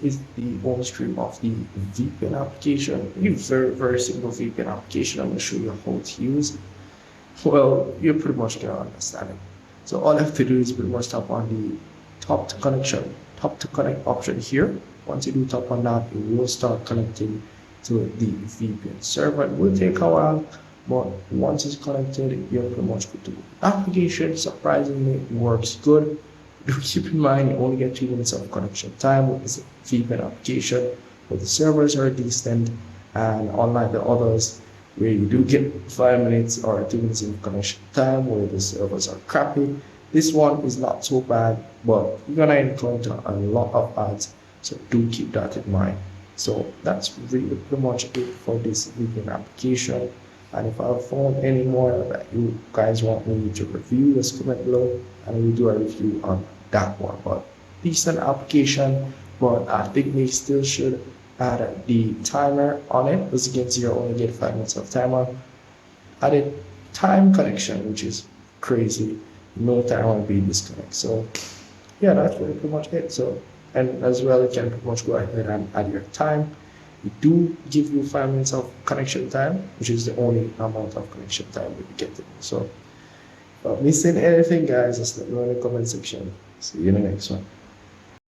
this is the home screen of the VPN application. A very simple VPN application. I'm going to show you how to use. Well, you're pretty much going to understand it. So all I have to do is pretty much tap on the top to connect option here. Once you do tap on that, it will start connecting to the VPN server. It will take a while, but once it's connected, you're pretty much good to go. Application surprisingly works good. Do keep in mind you only get 2 minutes of connection time with this VPN application, but the servers are decent, and unlike the others where you do get 5 minutes or 2 minutes of connection time where the servers are crappy, this one is not so bad, but you're gonna encounter a lot of ads, so do keep that in mind. So that's really pretty much it for this VPN application. And if I found any more that you guys want me to review, just comment below and we'll do a review on that one. But decent application, but I think they still should add the timer on it. As you can see, you only get 5 minutes of timer. Added time connection, which is crazy. No time will be disconnect. So yeah, that's really pretty much it. So, and as well, you can pretty much go ahead and add your time. It do give you 5 minutes of connection time, which is the only amount of connection time we get. So, missing anything, guys, just let me know in the comment section. See you in the next one.